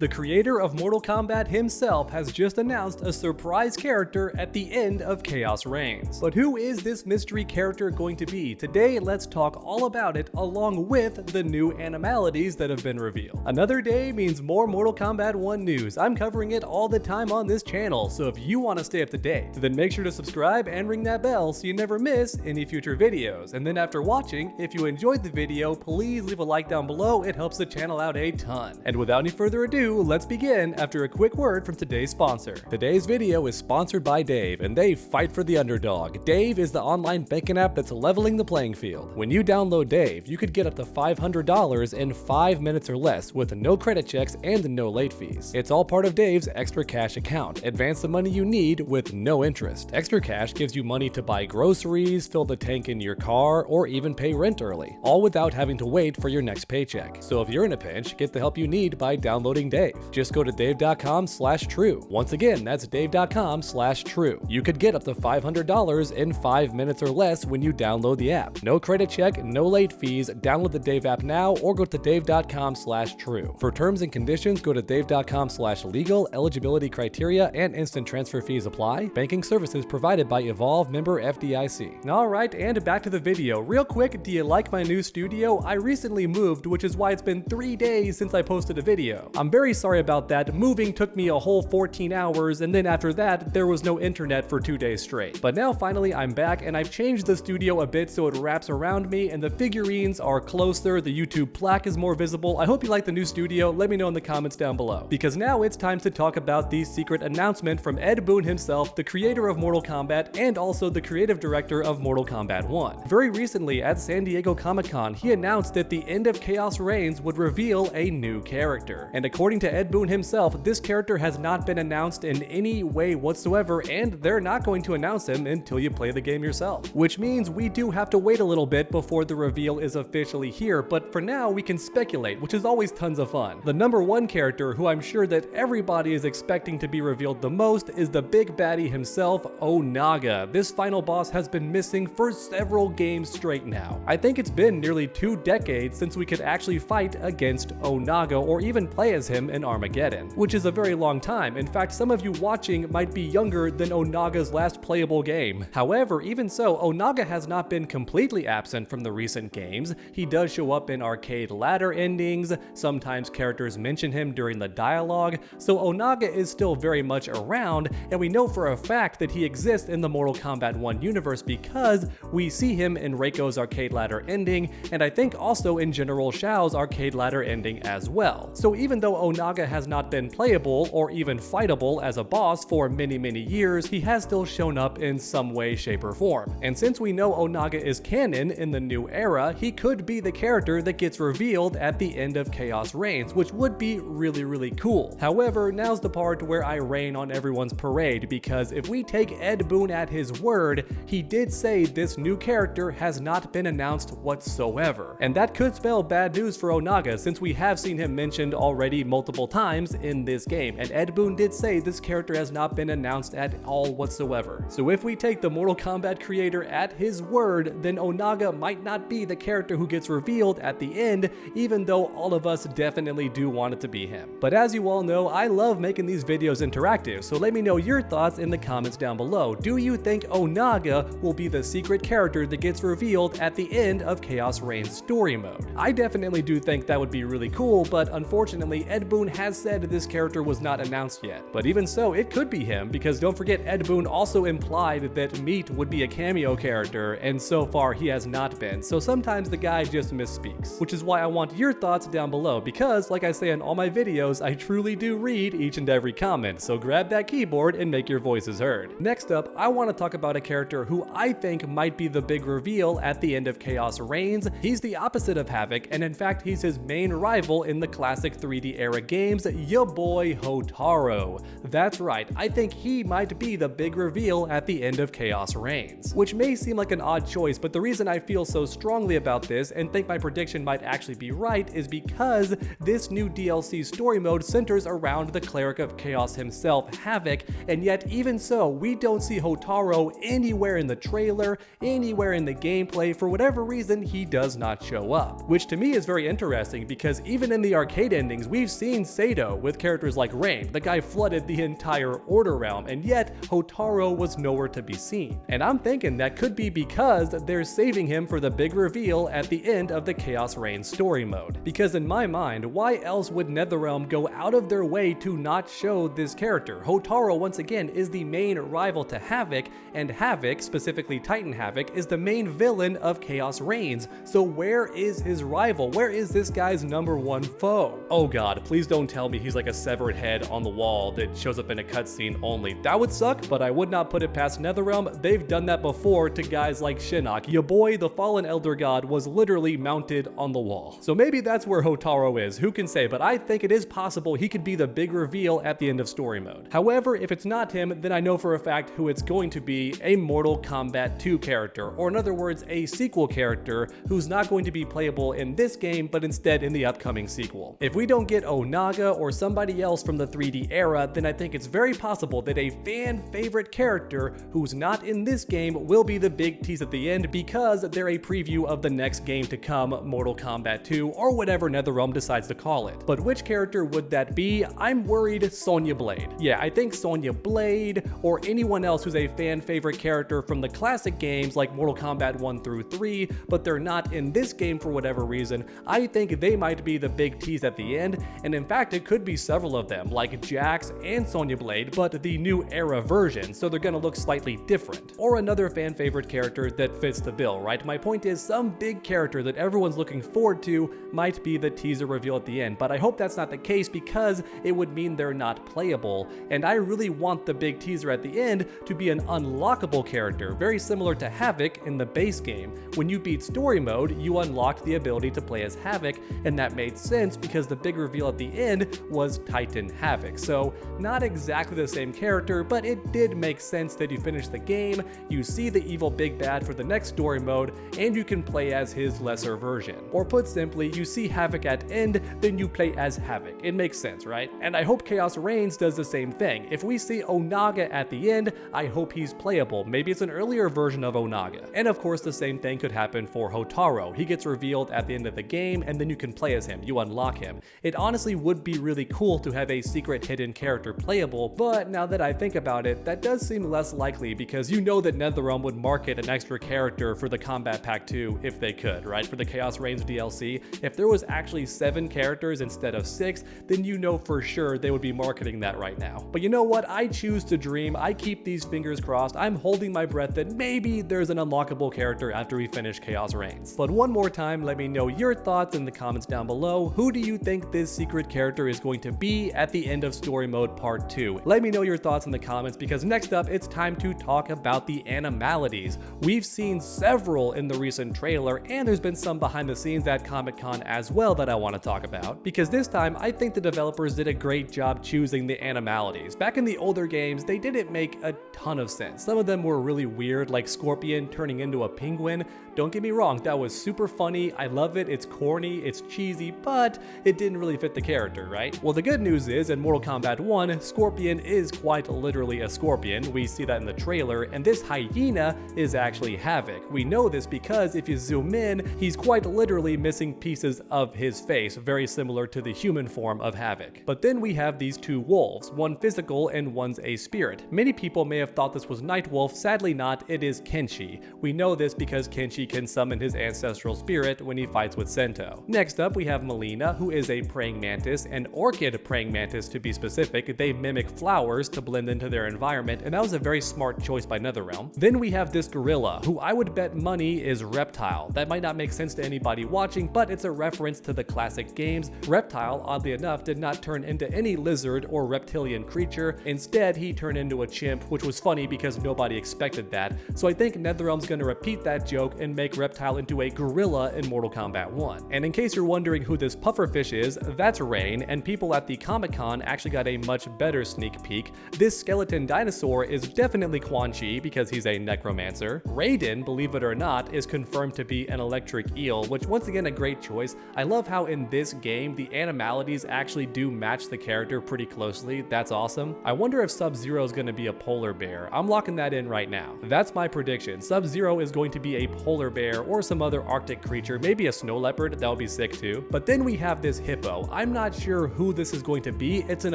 The creator of Mortal Kombat himself has just announced a surprise character at the end of Khaos Reigns. But who is this mystery character going to be? Today, let's talk all about it along with the new Animalities that have been revealed. Another day means more Mortal Kombat 1 news. I'm covering it all the time on this channel, so if you want to stay up to date, then make sure to subscribe and ring that bell so you never miss any future videos. And then after watching, if you enjoyed the video, please leave a like down below. It helps the channel out a ton. And without any further ado, let's begin after a quick word from today's sponsor. Today's video is sponsored by Dave, and they fight for the underdog. Dave is the online banking app that's leveling the playing field. When you download Dave, you could get up to $500 in 5 minutes or less with no credit checks and no late fees. It's all part of Dave's Extra Cash account. Advance the money you need with no interest. Extra Cash gives you money to buy groceries, fill the tank in your car, or even pay rent early, all without having to wait for your next paycheck. So if you're in a pinch, get the help you need by downloading Dave. Just go to dave.com/true. Once again, that's dave.com/true. You could get up to $500 in 5 minutes or less when you download the app. No credit check, no late fees. Download the Dave app now or go to dave.com/true. For terms and conditions, go to dave.com/legal. Eligibility criteria and instant transfer fees apply. Banking services provided by Evolve, member FDIC. Alright, and back to the video. Real quick, do you like my new studio? I recently moved, which is why it's been 3 days since I posted a video. I'm very sorry about that. Moving took me a whole 14 hours, and then after that, there was no internet for 2 days straight. But now finally I'm back, and I've changed the studio a bit so it wraps around me, and the figurines are closer, the YouTube plaque is more visible. I hope you like the new studio. Let me know in the comments down below. Because now it's time to talk about the secret announcement from Ed Boon himself, the creator of Mortal Kombat, and also the creative director of Mortal Kombat 1. Very recently at San Diego Comic-Con, he announced that the end of Khaos Reigns would reveal a new character. And according to Ed Boon himself, this character has not been announced in any way whatsoever, and they're not going to announce him until you play the game yourself. Which means we do have to wait a little bit before the reveal is officially here, but for now we can speculate, which is always tons of fun. The number one character who I'm sure that everybody is expecting to be revealed the most is the big baddie himself, Onaga. This final boss has been missing for several games straight now. I think it's been nearly 2 decades since we could actually fight against Onaga or even play as him in Armageddon, which is a very long time. In fact, some of you watching might be younger than Onaga's last playable game. However, even so, Onaga has not been completely absent from the recent games. He does show up in arcade ladder endings, sometimes characters mention him during the dialogue, so Onaga is still very much around, and we know for a fact that he exists in the Mortal Kombat 1 universe because we see him in Reiko's arcade ladder ending, and I think also in General Shao's arcade ladder ending as well. So even though Onaga has not been playable or even fightable as a boss for many years, he has still shown up in some way, shape, or form. And since we know Onaga is canon in the new era, he could be the character that gets revealed at the end of Khaos Reigns, which would be really cool. However, now's the part where I rain on everyone's parade, because if we take Ed Boon at his word, he did say this new character has not been announced whatsoever. And that could spell bad news for Onaga, since we have seen him mentioned already multiple times in this game, and Ed Boon did say this character has not been announced at all whatsoever. So if we take the Mortal Kombat creator at his word, then Onaga might not be the character who gets revealed at the end, even though all of us definitely do want it to be him. But as you all know, I love making these videos interactive, so let me know your thoughts in the comments down below. Do you think Onaga will be the secret character that gets revealed at the end of Khaos Reigns story mode? I definitely do think that would be really cool, but unfortunately Ed Boon has said this character was not announced yet. But even so, it could be him, because don't forget Ed Boon also implied that Meat would be a cameo character, and so far he has not been, so sometimes the guy just misspeaks. Which is why I want your thoughts down below, because like I say in all my videos, I truly do read each and every comment, so grab that keyboard and make your voices heard. Next up, I want to talk about a character who I think might be the big reveal at the end of Khaos Reigns. He's the opposite of Havoc, and in fact he's his main rival in the classic 3D era games, ya boy Hotaru. That's right, I think he might be the big reveal at the end of Khaos Reigns. Which may seem like an odd choice, but the reason I feel so strongly about this and think my prediction might actually be right is because this new DLC story mode centers around the Cleric of Chaos himself, Havoc, and yet even so, we don't see Hotaru anywhere in the trailer, anywhere in the gameplay. For whatever reason, he does not show up. Which to me is very interesting, because even in the arcade endings, we've seen seen Sato with characters like Rain. The guy flooded the entire Order realm, and yet Hotaru was nowhere to be seen. And I'm thinking that could be because they're saving him for the big reveal at the end of the Khaos Reigns story mode. Because in my mind, why else would NetherRealm go out of their way to not show this character? Hotaru, once again, is the main rival to Havoc, and Havoc, specifically Titan Havoc, is the main villain of Khaos Reigns. So where is his rival? Where is this guy's #1 foe? Oh god, please don't tell me he's like a severed head on the wall that shows up in a cutscene only. That would suck, but I would not put it past NetherRealm. They've done that before to guys like Shinnok. Your boy, the fallen Elder God, was literally mounted on the wall. So maybe that's where Hotaru is, who can say, but I think it is possible he could be the big reveal at the end of story mode. However, if it's not him, then I know for a fact who it's going to be: a Mortal Kombat 2 character, or in other words, a sequel character who's not going to be playable in this game, but instead in the upcoming sequel. If we don't get Onaga or somebody else from the 3D era, then I think it's very possible that a fan favorite character who's not in this game will be the big tease at the end, because they're a preview of the next game to come, Mortal Kombat 2, or whatever NetherRealm decides to call it. But which character would that be? I'm worried Sonya Blade. Yeah, I think Sonya Blade, or anyone else who's a fan favorite character from the classic games like Mortal Kombat 1 through 3, but they're not in this game for whatever reason. I think they might be the big tease at the end, and in fact it could be several of them, like Jax and Sonya Blade, but the new era version, so they're gonna look slightly different. Or another fan favorite character that fits the bill, right? My point is, some big character that everyone's looking forward to might be the teaser reveal at the end, but I hope that's not the case, because it would mean they're not playable, and I really want the big teaser at the end to be an unlockable character, very similar to Havoc in the base game. When you beat story mode, you unlocked the ability to play as Havoc, and that made sense because the big reveal at the end was Titan Havoc. So not exactly the same character, but it did make sense that you finish the game, you see the evil big bad for the next story mode, and you can play as his lesser version. Or put simply, you see Havoc at end, then you play as Havoc. It makes sense, right? And I hope Khaos Reigns does the same thing. If we see Onaga at the end, I hope he's playable. Maybe it's an earlier version of Onaga. And of course, the same thing could happen for Hotaru. He gets revealed at the end of the game, and then you can play as him. You unlock him. It honestly would be really cool to have a secret hidden character playable, but now that I think about it, that does seem less likely, because you know that NetherRealm would market an extra character for the Combat Pack 2 if they could, right? For the Khaos Reigns DLC. If there was actually 7 characters instead of 6, then you know for sure they would be marketing that right now. But you know what? I choose to dream. I keep these fingers crossed. I'm holding my breath that maybe there's an unlockable character after we finish Khaos Reigns. But one more time, let me know your thoughts in the comments down below. Who do you think this secret character is going to be at the end of story mode part 2? Let me know your thoughts in the comments, because next up it's time to talk about the Animalities. We've seen several in the recent trailer, and there's been some behind the scenes at Comic-Con as well that I want to talk about, because this time I think the developers did a great job choosing the Animalities. Back in the older games, they didn't make a ton of sense. Some of them were really weird, like Scorpion turning into a penguin. Don't get me wrong, that was super funny. I love it. It's corny, it's cheesy, but it didn't really fit the character, right? Well, the good news is in Mortal Kombat 1, Scorpion is quite literally a scorpion. We see that in the trailer, and this hyena is actually Havoc. We know this because if you zoom in, he's quite literally missing pieces of his face, very similar to the human form of Havoc. But then we have these 2 wolves, one physical and one's a spirit. Many people may have thought this was Nightwolf. Sadly not, it is Kenshi. We know this because Kenshi can summon his ancestral spirit when he fights with Sento. Next up, we have Melina, who is a praying mantis, an orchid praying mantis to be specific. They mimic flowers to blend into their environment, and that was a very smart choice by NetherRealm. Then we have this gorilla, who I would bet money is Reptile. That might not make sense to anybody watching, but it's a reference to the classic games. Reptile, oddly enough, did not turn into any lizard or reptilian creature. Instead, he turned into a chimp, which was funny because nobody expected that. So I think NetherRealm's gonna repeat that joke and make Reptile into a gorilla in Mortal Kombat 1. And in case you're wondering who this pufferfish is, that's Rain, and people at the Comic-Con actually got a much better sneak peek. This skeleton dinosaur is definitely Quan Chi because he's a necromancer. Raiden, believe it or not, is confirmed to be an electric eel, which once again a great choice. I love how in this game the Animalities actually do match the character pretty closely. That's awesome. I wonder if Sub-Zero is going to be a polar bear. I'm locking that in right now. That's my prediction. Sub-Zero is going to be a polar bear or some other arctic creature, maybe a snow leopard. That would be sick too. But then we have this hippo. I'm not sure who this is going to be. It's an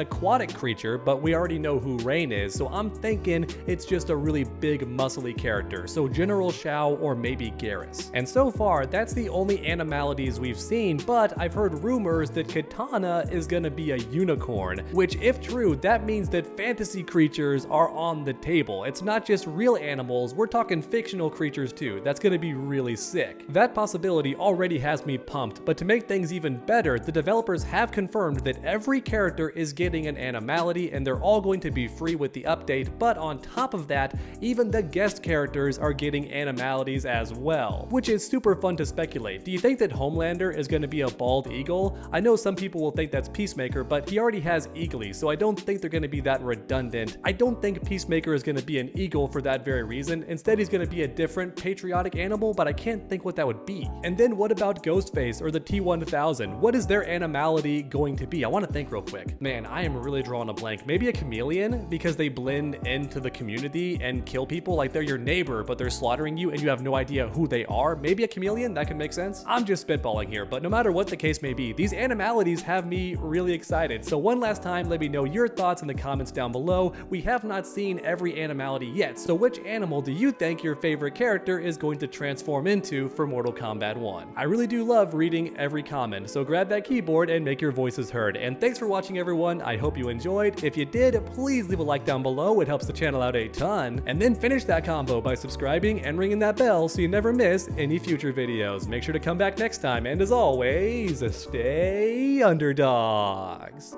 aquatic creature, but we already know who Rain is, so I'm thinking it's just a really big muscly character, so General Shao or maybe Garrus. And so far, that's the only Animalities we've seen, but I've heard rumors that Katana is gonna be a unicorn, which if true, that means that fantasy creatures are on the table. It's not just real animals, we're talking fictional creatures too. That's gonna be really sick. That possibility already has me pumped, but to make things even better, the developers have confirmed that every character is getting an Animality and they're all going to be free with the update, but on top of that, even the guest characters are getting Animalities as well, which is super fun to speculate. Do you think that Homelander is going to be a bald eagle? I know some people will think that's Peacemaker, but he already has eagly, so I don't think they're going to be that redundant. I don't think Peacemaker is going to be an eagle for that very reason. Instead, he's going to be a different patriotic animal, but I can't think what that would be. And then what about Ghostface or the T-1000? What is their Animality going to be? I want to think real quick. Man, I am really drawing a blank. Maybe a chameleon, because they blend into the community and kill people, like they're your neighbor, but they're slaughtering you and you have no idea who they are. Maybe a chameleon, that could make sense. I'm just spitballing here, but no matter what the case may be, these Animalities have me really excited. So one last time, let me know your thoughts in the comments down below. We have not seen every Animality yet, so which animal do you think your favorite character is going to transform into for Mortal Kombat 1? I really do love reading every comment, so grab that keyboard and make your voices heard. And thanks for watching, everyone. I hope you enjoyed. If you did, please leave a like down below. It helps the channel out a ton. And then finish that combo by subscribing and ringing that bell so you never miss any future videos. Make sure to come back next time, and as always, stay underdogs.